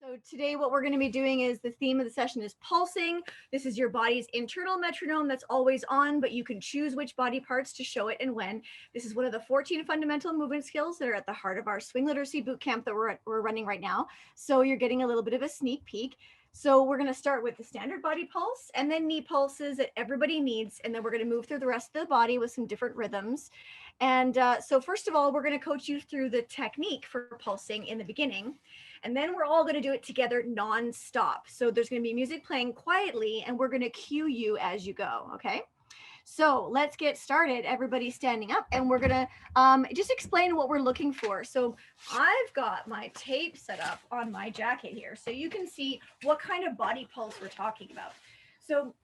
So today what we're going to be doing is the theme of the session is pulsing. This is your body's internal metronome that's always on, but you can choose which body parts to show it and when. This is one of the 14 fundamental movement skills that are at the heart of our swing literacy boot camp that we're running right now. So you're getting a little bit of a sneak peek. So we're going to start with the standard body pulse and then knee pulses that everybody needs. And then we're going to move through the rest of the body with some different rhythms. And so first of all, we're going to coach you through the technique for pulsing in the beginning. And then we're all going to do it together nonstop. So there's going to be music playing quietly and we're going to cue you as you go. Okay. So let's get started. Everybody standing up and we're going to just explain what we're looking for. So I've got my tape set up on my jacket here so you can see what kind of body pulse we're talking about. So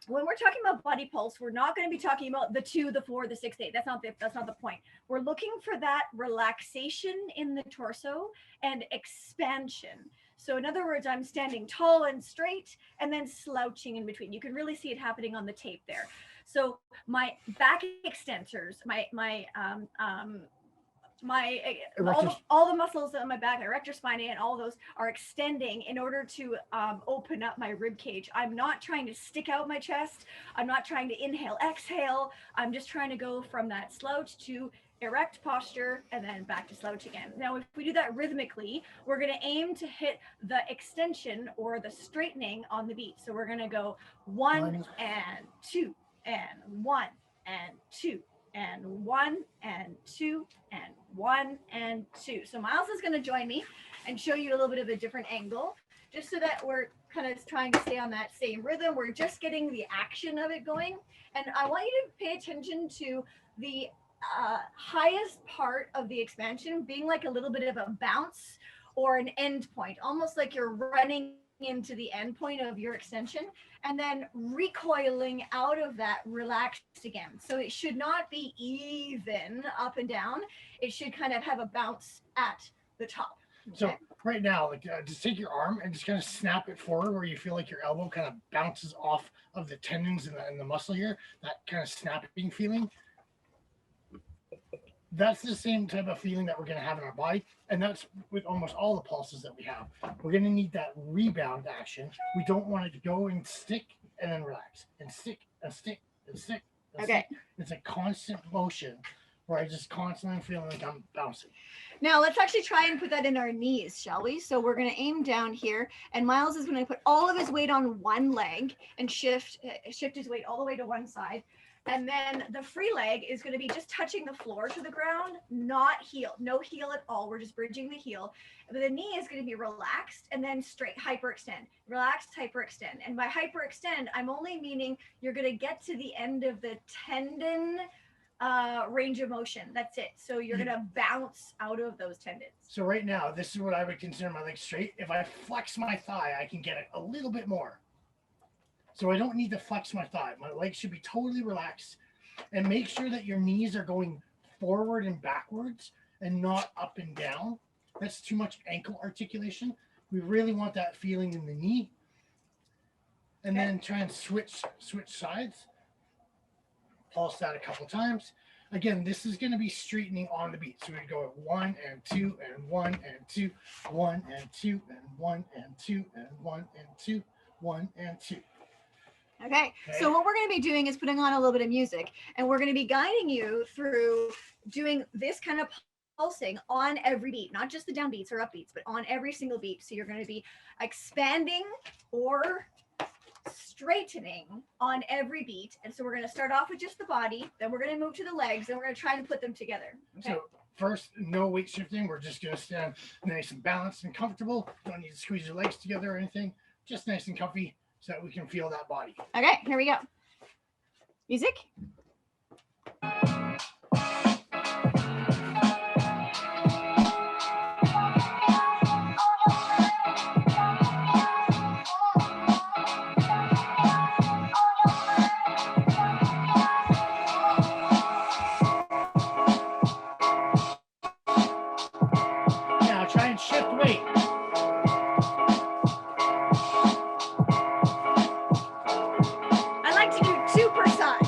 when we're talking about body pulse, we're not going to be talking about the 2, the 4, the 6, 8. That's not the point. We're looking for that relaxation in the torso and expansion. So in other words, I'm standing tall and straight and then slouching in between. You can really see it happening on the tape there. So my back extensors, all the muscles on my back, my erector spinae, and all those are extending in order to open up my rib cage. I'm not trying to stick out my chest. I'm not trying to inhale, exhale. I'm just trying to go from that slouch to erect posture and then back to slouch again. Now, if we do that rhythmically, we're going to aim to hit the extension or the straightening on the beat. So we're going to go 1 and 2 and 1 and 2 and 1 and 2 and 1 and 2. So Myles is going to join me and show you a little bit of a different angle, just so that we're kind of trying to stay on that same rhythm. We're just getting the action of it going. And I want you to pay attention to the highest part of the expansion being like a little bit of a bounce or an end point, almost like you're running into the end point of your extension and then recoiling out of that relaxed again. So it should not be even up and down. It should kind of have a bounce at the top. Okay? So right now, like just take your arm and just kind of snap it forward where you feel like your elbow kind of bounces off of the tendons and the muscle here, that kind of snapping feeling. That's the same type of feeling that we're going to have in our body. And that's with almost all the pulses that we have. We're going to need that rebound action. We don't want it to go and stick and then relax and stick and stick and stick. And okay. Stick. It's a constant motion where I just constantly feel like I'm bouncing. Now let's actually try and put that in our knees, shall we? So we're going to aim down here and Myles is going to put all of his weight on one leg and shift his weight all the way to one side. And then the free leg is going to be just touching the floor to the ground, not heel, no heel at all. We're just bridging the heel. But the knee is going to be relaxed and then straight, hyperextend, relaxed, hyperextend. And by hyperextend, I'm only meaning you're going to get to the end of the tendon range of motion. That's it. So you're going to bounce out of those tendons. So right now, this is what I would consider my leg straight. If I flex my thigh, I can get it a little bit more. So I don't need to flex my thigh. My legs should be totally relaxed. And make sure that your knees are going forward and backwards and not up and down. That's too much ankle articulation. We really want that feeling in the knee. And then try and switch sides. Pulse that a couple times. Again, this is going to be straightening on the beat. So we go at 1 and 2 and 1 and 2, 1 and 2 and 1 and 2 and 1 and 2, 1 and 2. Okay, so what we're going to be doing is putting on a little bit of music and we're going to be guiding you through doing this kind of pulsing on every beat, not just the down beats or up beats, but on every single beat. So you're going to be expanding or straightening on every beat. And so we're going to start off with just the body, then we're going to move to the legs, and we're going to try and put them together. Okay. So first, no weight shifting. We're just going to stand nice and balanced and comfortable. Don't need to squeeze your legs together or anything. Just nice and comfy, so that we can feel that body. Okay, here we go. Music. Now try and shift weight. I like to do 2 per side.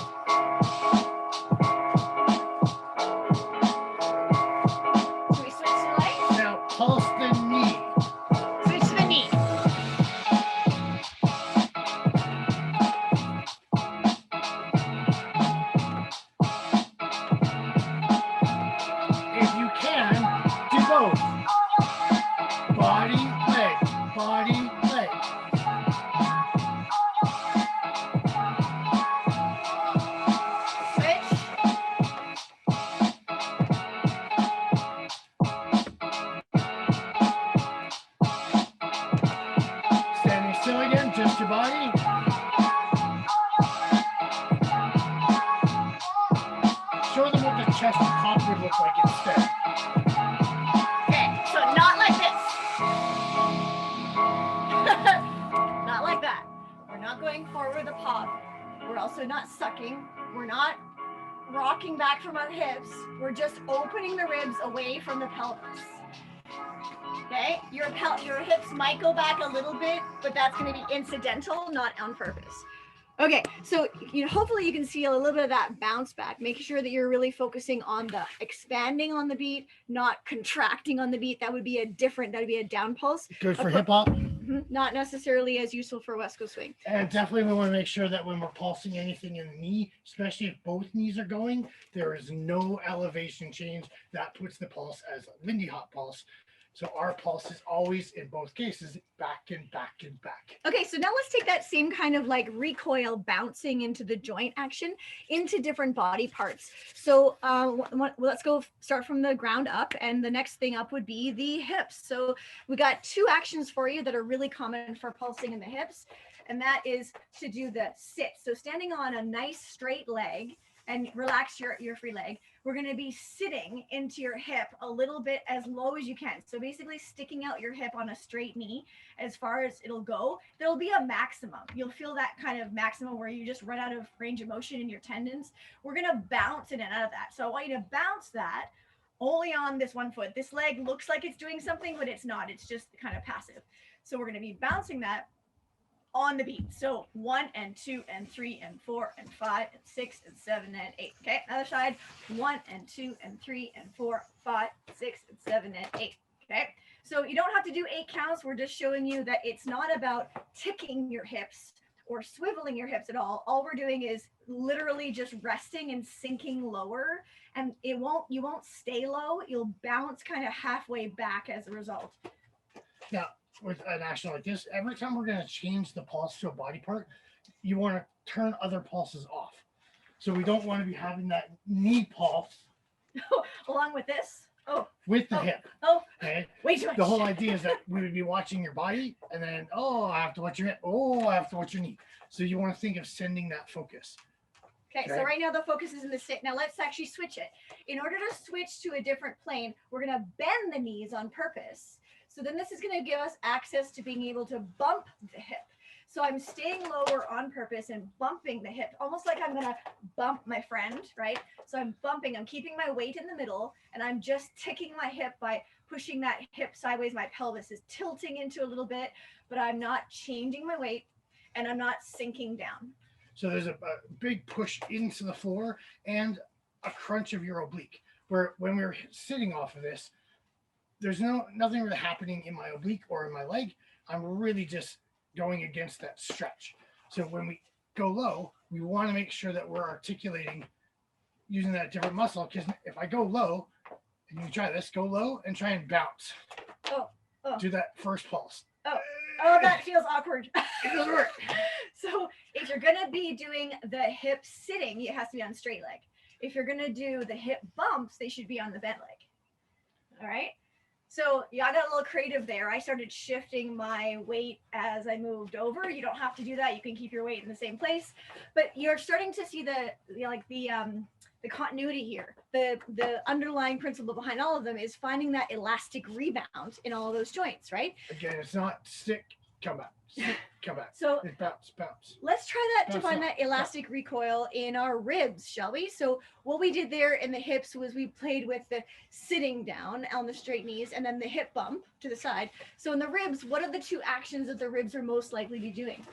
neck instead. Okay, so not like this. Not like that. We're not going forward with a pop. We're also not sucking. We're not rocking back from our hips. We're just opening the ribs away from the pelvis. Okay, your hips might go back a little bit, but that's going to be incidental, not on purpose. Okay, so hopefully you can see a little bit of that bounce back. Make sure that you're really focusing on the expanding on the beat, not contracting on the beat. That would be a down pulse. Good for hip hop. Not necessarily as useful for West Coast swing. And definitely we want to make sure that when we're pulsing anything in the knee, especially if both knees are going, there is no elevation change. That puts the pulse as a Lindy Hop pulse. So our pulse is always, in both cases, back and back and back. Okay, so now let's take that same kind of like recoil bouncing into the joint action into different body parts. So let's go start from the ground up, and the next thing up would be the hips. So we got two actions for you that are really common for pulsing in the hips, and that is to do the sit. So standing on a nice straight leg and relax your free leg. We're going to be sitting into your hip a little bit as low as you can. So basically sticking out your hip on a straight knee as far as it'll go. There'll be a maximum. You'll feel that kind of maximum where you just run out of range of motion in your tendons. We're going to bounce in and out of that. So I want you to bounce that only on this one foot. This leg looks like it's doing something, but it's not. It's just kind of passive. So we're going to be bouncing that on the beat. So 1 and 2 and 3 and 4 and 5 and 6 and 7 and 8. Okay, other side. 1 and 2 and 3 and 4, 5, 6 and 7 and 8. Okay, so you don't have to do 8 counts. We're just showing you that it's not about ticking your hips or swiveling your hips at all. All we're doing is literally just resting and sinking lower, and you won't stay low. You'll bounce kind of halfway back as a result. Now, with an action like this, every time we're going to change the pulse to a body part, you want to turn other pulses off. So we don't want to be having that knee pulse along with this. With the hip. Okay. Way too much. The whole idea is that we would be watching your body, and then I have to watch your hip. I have to watch your knee. So you want to think of sending that focus. Okay, so right now the focus is in the sit. Now let's actually switch it. In order to switch to a different plane, we're going to bend the knees on purpose. So then this is going to give us access to being able to bump the hip. So I'm staying lower on purpose and bumping the hip, almost like I'm going to bump my friend, right? So I'm bumping, I'm keeping my weight in the middle, and I'm just ticking my hip by pushing that hip sideways. My pelvis is tilting into a little bit, but I'm not changing my weight, and I'm not sinking down. So there's a big push into the floor and a crunch of your oblique, where when we're sitting off of this, there's nothing really happening in my oblique or in my leg. I'm really just going against that stretch. So when we go low, we want to make sure that we're articulating using that different muscle, because if I go low, and you try this, go low and try and bounce. Do that first pulse. That feels awkward. It doesn't work. So if you're going to be doing the hip sitting, it has to be on straight leg. If you're going to do the hip bumps, they should be on the bent leg. All right. So yeah, I got a little creative there. I started shifting my weight as I moved over. You don't have to do that. You can keep your weight in the same place, but you're starting to see the continuity here. The underlying principle behind all of them is finding that elastic rebound in all of those joints, right? Again, it's not stick, come back, stick, come back. So it's bounce. Let's try that to find that elastic recoil in our ribs, shall we? So what we did there in the hips was we played with the sitting down on the straight knees and then the hip bump to the side. So in the ribs, what are the two actions that the ribs are most likely to be doing?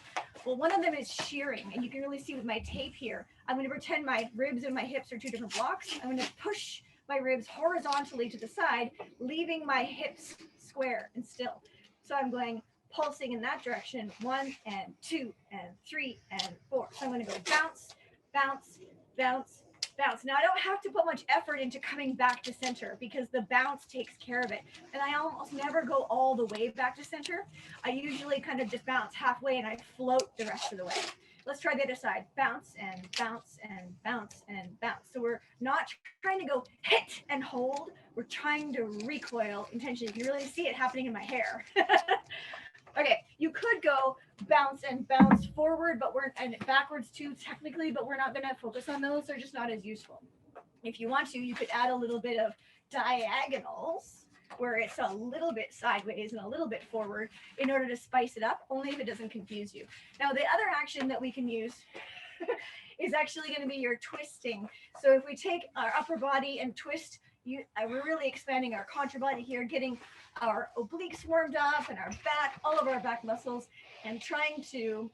Well, one of them is shearing, and you can really see with my tape here. I'm going to pretend my ribs and my hips are two different blocks. I'm going to push my ribs horizontally to the side, leaving my hips square and still. So I'm going pulsing in that direction, 1 and 2 and 3 and 4. So I'm going to go bounce, bounce, bounce, bounce. Now I don't have to put much effort into coming back to center because the bounce takes care of it. And I almost never go all the way back to center. I usually kind of just bounce halfway and I float the rest of the way. Let's try the other side. Bounce and bounce and bounce and bounce. So we're not trying to go hit and hold. We're trying to recoil intentionally. You can really see it happening in my hair. Okay, you could go bounce and bounce forward, and backwards too, technically, but we're not going to focus on those. They're just not as useful. If you want to, you could add a little bit of diagonals, where it's a little bit sideways and a little bit forward, in order to spice it up, only if it doesn't confuse you. Now, the other action that we can use is actually going to be your twisting. So if we take our upper body and twist, we're really expanding our contra body here, getting our obliques warmed up and our back, all of our back muscles, and trying to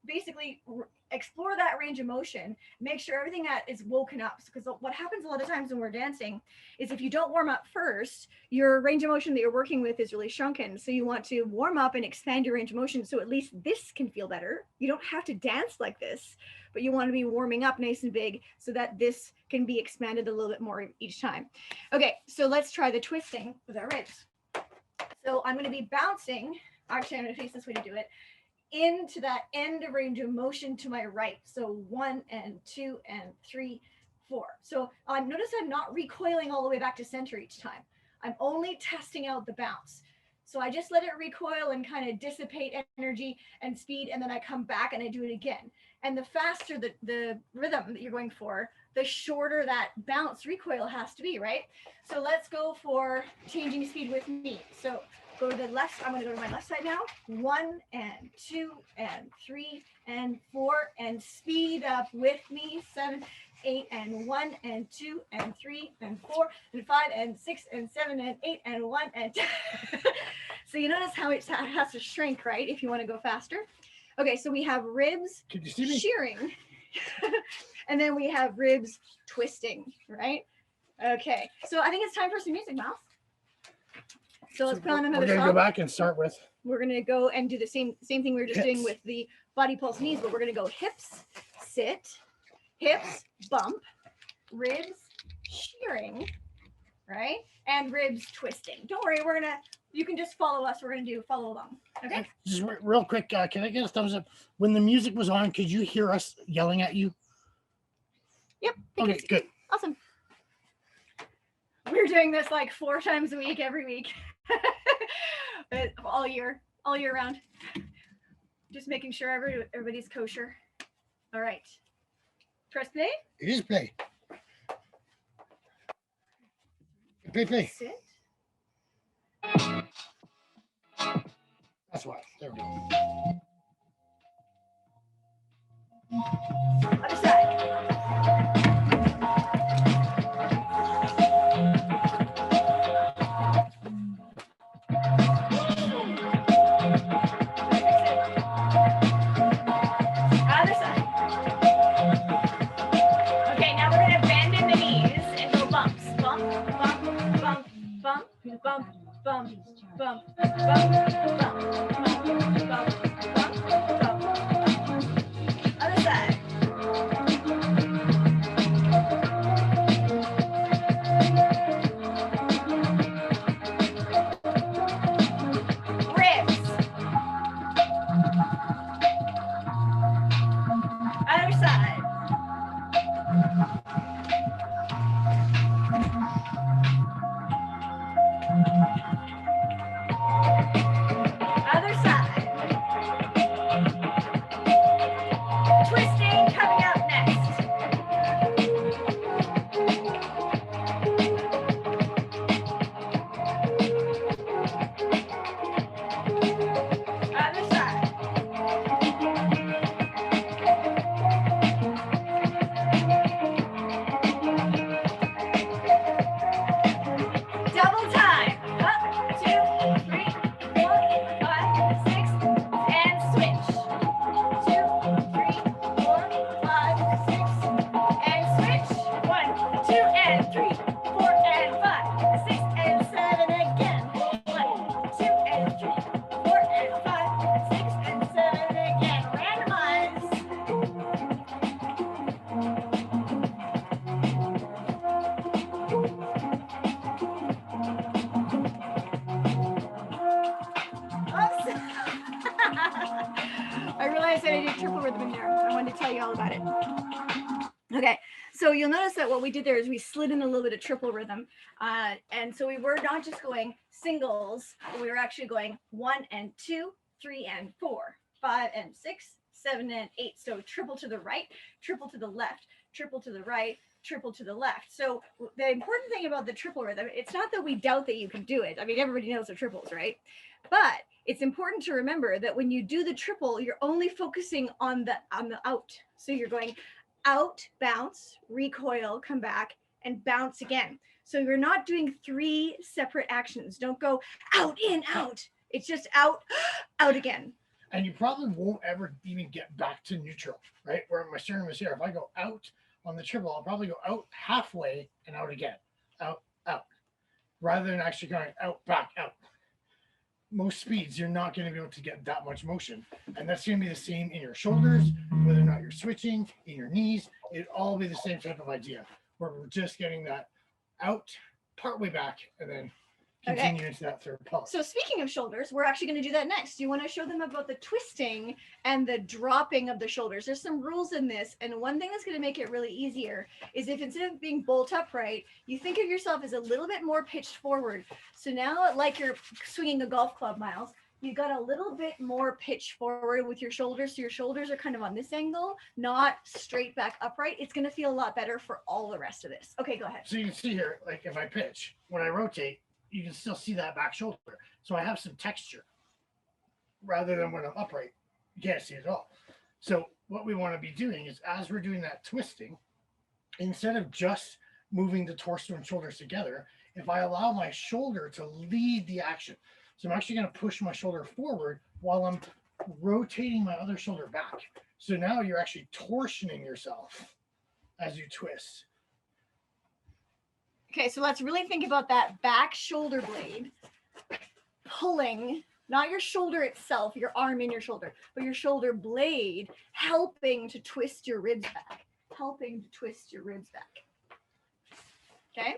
basically explore that range of motion, make sure everything that is woken up. Because what happens a lot of times when we're dancing is if you don't warm up first, your range of motion that you're working with is really shrunken. So you want to warm up and expand your range of motion so at least this can feel better. You don't have to dance like this, but you want to be warming up nice and big so that this can be expanded a little bit more each time. Okay, so let's try the twisting with our ribs. So I'm going to be bouncing, actually I'm going to face this way to do it, into that end of range of motion to my right. So 1 and 2 and 3, 4. So notice I'm not recoiling all the way back to center each time. I'm only testing out the bounce. So I just let it recoil and kind of dissipate energy and speed, and then I come back and I do it again. And the faster the rhythm that you're going for, the shorter that bounce recoil has to be, right? So let's go for changing speed with me. So go to the left. I'm going to go to my left side now. 1 and 2 and 3 and 4, and speed up with me. 7, 8 and 1 and 2 and 3 and 4 and 5 and 6 and 7 and 8 and 1 and 2. So you notice how it has to shrink, right? If you want to go faster. Okay, so we have ribs shearing, and then we have ribs twisting, right? Okay, so I think it's time for some music, Myles. So let's put on another song. We're gonna go back and start with. We're gonna go and do the same thing we were just doing with the body pulse knees, but we're gonna go hips, sit, hips, bump, ribs shearing, right? And ribs twisting. Don't worry, you can just follow us. We're gonna follow along. Okay. Just real quick, can I get a thumbs up? When the music was on, could you hear us yelling at you? Yep. Okay, good. Awesome. We're doing this like 4 times a week, every week. all year round. Just making sure everybody's kosher. All right. Press play. It is play. Play. Sit. That's why. There we go. Other side. Other side. Okay, now we're going to bend in the knees and go bumps. Bump, bump, bump, bump, bump, bump, bump, bump, bump, bump, bump, bump, bump. Other side. Ribs. Other side. Other side. Twisting coming up next. Other side. Double time. Up, 2, 3, 4, 5, 6, and switch. 2, 3, 4, 5, 6, and switch. 1, 2, and 3, 4, and 5, 6, and 7 again. 1, 2, and 3, 4, and 5, 6, and 7 again. Randomize. I realized that I did triple rhythm in there. I wanted to tell you all about it. Okay, so you'll notice that what we did there is we slid in a little bit of triple rhythm. And so we were not just going singles, we were actually going 1 and 2, 3 and 4, 5 and 6, 7 and 8. So triple to the right, triple to the left, triple to the right, triple to the left. So the important thing about the triple rhythm, it's not that we doubt that you can do it. I mean, everybody knows the triples, right? But it's important to remember that when you do the triple, you're only focusing on the out. So you're going out, bounce, recoil, come back, and bounce again. So you're not doing 3 separate actions. Don't go out, in, out. It's just out, out again. And you probably won't ever even get back to neutral, right? Where my sternum is here. If I go out on the triple, I'll probably go out halfway and out again. Out, out. Rather than actually going out, back, out. Most speeds, you're not going to be able to get that much motion. And that's going to be the same in your shoulders, whether or not you're switching, in your knees. It'd all be the same type of idea, where we're just getting that out, partway back, and then continue into that third pulse. So speaking of shoulders, we're actually going to do that next. You want to show them about the twisting and the dropping of the shoulders. There's some rules in this, and one thing that's going to make it really easier is if instead of being bolt upright, you think of yourself as a little bit more pitched forward. So now, like you're swinging a golf club, Myles, you got a little bit more pitch forward with your shoulders. So your shoulders are kind of on this angle, not straight back upright. It's going to feel a lot better for all the rest of this. Okay, go ahead. So you can see here, like if I pitch, when I rotate, you can still see that back shoulder. So I have some texture rather than when I'm upright. You can't see it at all. So what we want to be doing is as we're doing that twisting, instead of just moving the torso and shoulders together, if I allow my shoulder to lead the action, so I'm actually going to push my shoulder forward while I'm rotating my other shoulder back. So now you're actually torsioning yourself as you twist. Okay, so let's really think about that back shoulder blade pulling, not your shoulder itself, your arm in your shoulder, but your shoulder blade helping to twist your ribs back, helping to twist your ribs back. Okay,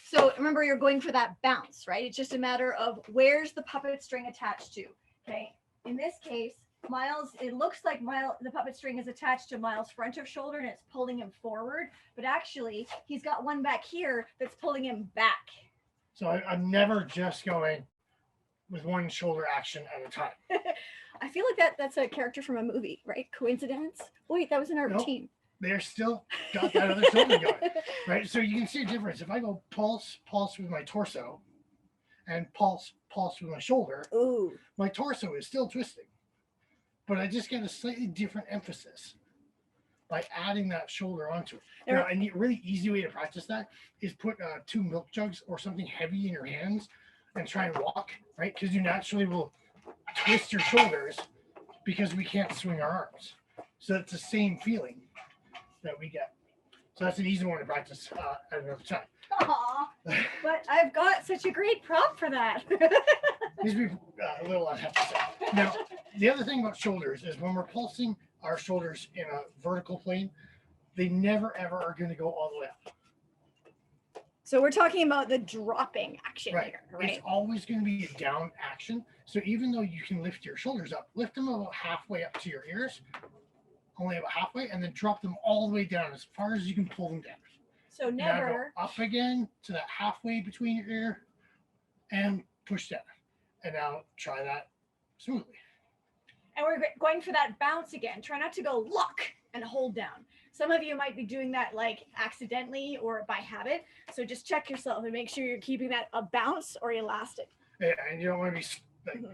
so remember you're going for that bounce, right? It's just a matter of where's the puppet string attached to. Okay, in this case, Myles, it looks like the puppet string is attached to Myles' front of shoulder and it's pulling him forward, but actually he's got one back here that's pulling him back. So I'm never just going with one shoulder action at a time. I feel like that's a character from a movie, right? Coincidence? Wait, that was in our routine. They're still got that other shoulder going, right? So you can see a difference. If I go pulse, pulse with my torso and pulse, pulse with my shoulder, ooh, my torso is still twisting. But I just get a slightly different emphasis by adding that shoulder onto it. Now, a really easy way to practice that is put 2 milk jugs or something heavy in your hands and try and walk, right? Because you naturally will twist your shoulders because we can't swing our arms. So it's the same feeling that we get. So that's an easy one to practice at another time. Aw, but I've got such a great prop for that. These be a little I have to say. Now, the other thing about shoulders is when we're pulsing our shoulders in a vertical plane, they never ever are going to go all the way up. So we're talking about the dropping action here, right? It's always going to be a down action. So even though you can lift your shoulders up, lift them about halfway up to your ears, only about halfway, and then drop them all the way down as far as you can pull them down. So never go up again to that halfway between your ear and push down. And now try that smoothly. And we're going for that bounce again. Try not to go lock and hold down. Some of you might be doing that like accidentally or by habit. So just check yourself and make sure you're keeping that a bounce or elastic. Yeah, and you don't want to be like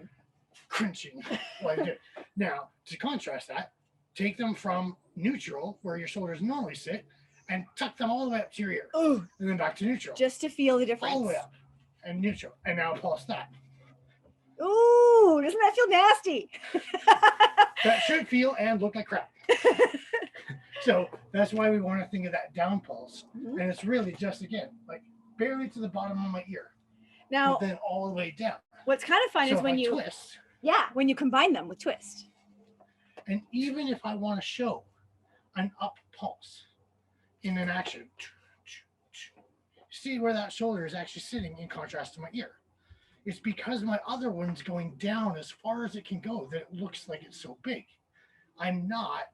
crunching while you do it. Now, to contrast that, take them from neutral, where your shoulders normally sit, and tuck them all the way up to your ear. Ooh. And then back to neutral. Just to feel the difference. All the way up and neutral. And now pulse that. Ooh, doesn't that feel nasty? That should feel and look like crap. So that's why we want to think of that down pulse. And it's really just, again, like barely to the bottom of my ear. Now, but then all the way down. What's kind of fun is when you twist. Yeah, when you combine them with twist. And even if I want to show an up pulse in an action, see where that shoulder is actually sitting in contrast to my ear. It's because my other one's going down as far as it can go that it looks like it's so big. I'm not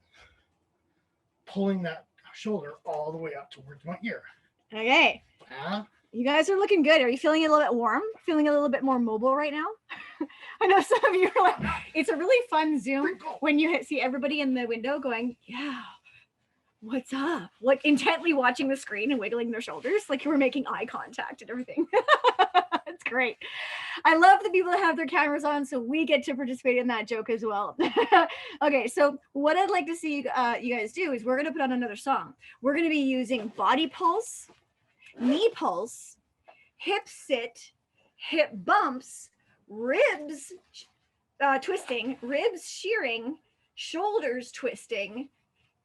pulling that shoulder all the way up towards my ear. Okay. You guys are looking good. Are you feeling a little bit warm? Feeling a little bit more mobile right now? I know some of you are like, it's a really fun Zoom when you see everybody in the window going, yeah, what's up? Like intently watching the screen and wiggling their shoulders, like we're making eye contact and everything. It's great. I love the people that have their cameras on, so we get to participate in that joke as well. Okay, so what I'd like to see you guys do is we're going to put on another song. We're going to be using body pulse, knee pulse, hip sit, hip bumps, ribs twisting, ribs shearing, shoulders twisting,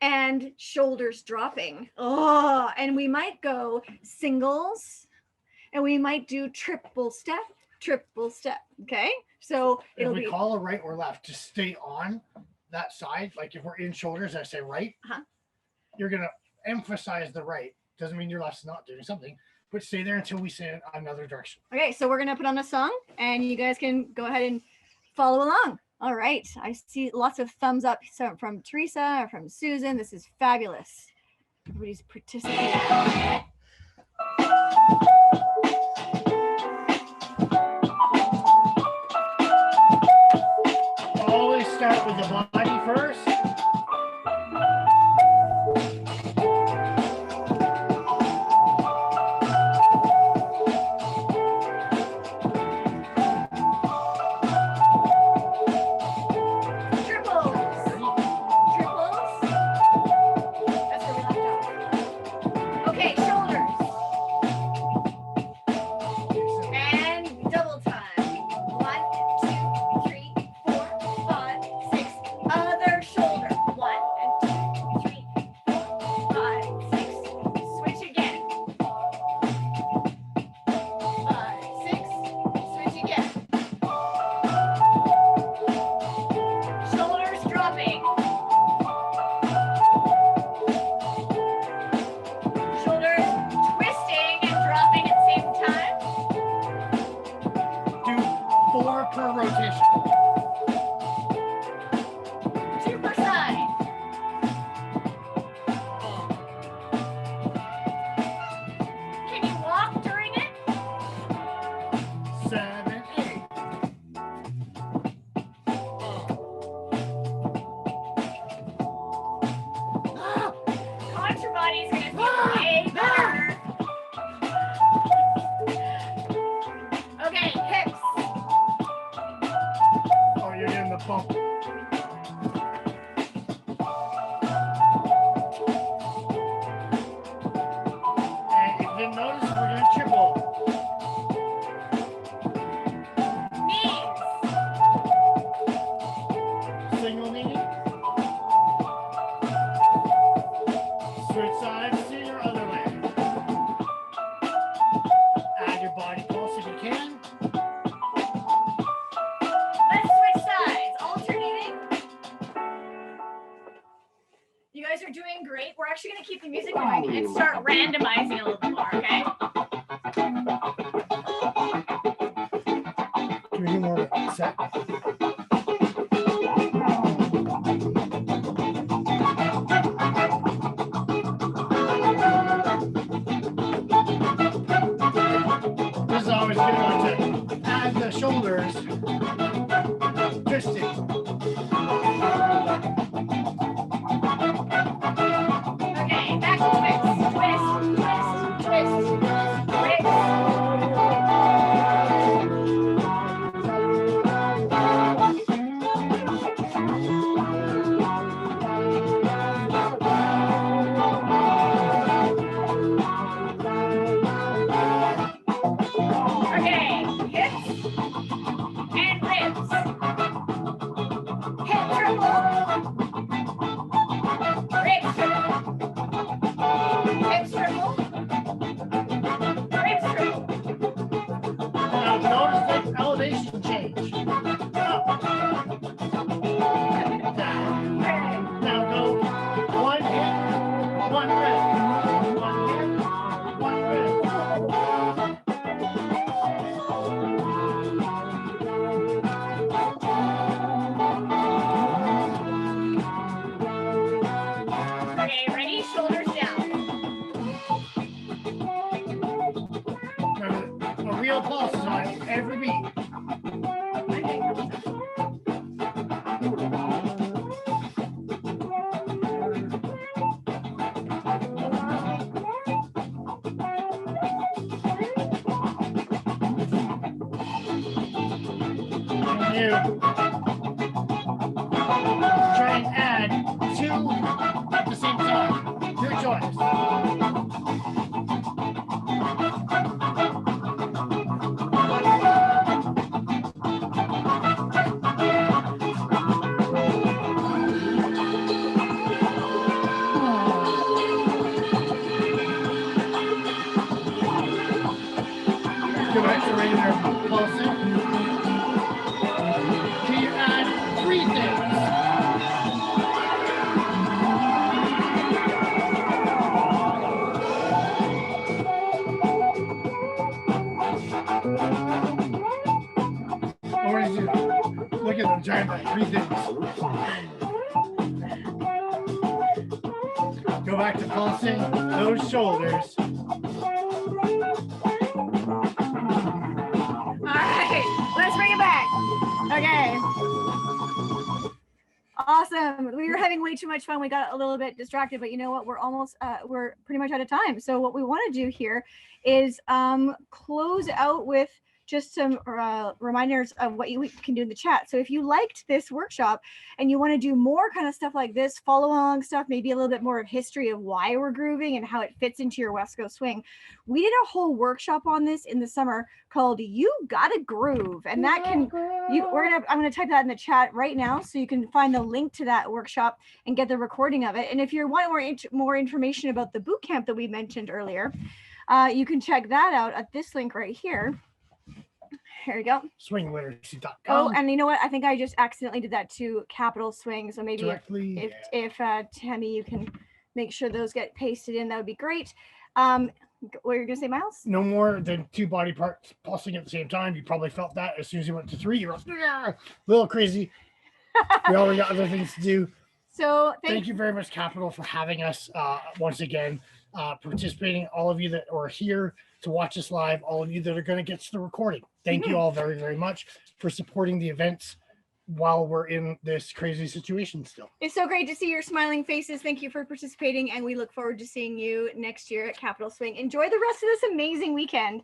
and shoulders dropping. Oh, and we might go singles, and we might do triple step. Okay, so if we call a right or left, just stay on that side. Like if we're in shoulders, I say right. You're gonna emphasize the right. Doesn't mean your left's not doing something, but stay there until we say another direction. Okay, so we're gonna put on a song, and you guys can go ahead and follow along. All right, I see lots of thumbs up from Teresa, from Susan. This is fabulous. Everybody's participating. Always start with the body first. Per rotation. 2 per side. Can you walk during it? 7, 8. Contra body's gonna feel way better. Okay, hips. Oh, you're getting the bump. And if you didn't notice, we're doing triple. Knees. Single knee. Switch sides to your other leg. Add your body pulse if you can. Let's switch sides, alternating. You guys are doing great. We're actually going to keep the music going and start randomizing a little bit more, okay? Can we do more set? This is always a good one to add the shoulders. Twisting. Okay, back to twist, twist, twist, twist, okay, hips and ribs. Hip triple. Ribs triple. Hips triple. Ribs triple. Now notice the elevation change. Up. Down. Now go one hip, one rib. One hip, one rib. Okay, ready? Shoulders down. Remember, a real pulse is on every beat. want to try and add 2 at the same time. Your choice. Go back to regular pulsing. Can you add 3 things? Or is it, look at them trying to 3 things. Go back to pulsing those shoulders. Let's bring it back. Okay. Awesome. We were having way too much fun. We got a little bit distracted, but you know what? We're pretty much out of time. So what we want to do here is close out with just some reminders of what you can do in the chat. So if you liked this workshop and you want to do more kind of stuff like this, follow along stuff, maybe a little bit more of history of why we're grooving and how it fits into your West Coast swing. We did a whole workshop on this in the summer called You Gotta Groove. And that I'm going to type that in the chat right now so you can find the link to that workshop and get the recording of it. And if you want more information about the boot camp that we mentioned earlier, you can check that out at this link right here. Here we go. Swingliteracy.com. Oh, and you know what? I think I just accidentally did that to Capital Swing. So maybe if Tammy, you can make sure those get pasted in, that would be great. What were you going to say, Myles? No more than 2 body parts pulsing at the same time. You probably felt that as soon as you went to 3. You're like, a little crazy. We already got other things to do. So thank you very much, Capital, for having us once again, participating. All of you that are here to watch us live, all of you that are going to get to the recording. Thank you all very, very much for supporting the events while we're in this crazy situation still. It's so great to see your smiling faces. Thank you for participating, and we look forward to seeing you next year at Capital Swing. Enjoy the rest of this amazing weekend.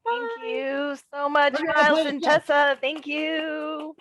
Thank you so much, Myles and Tessa. Thank you.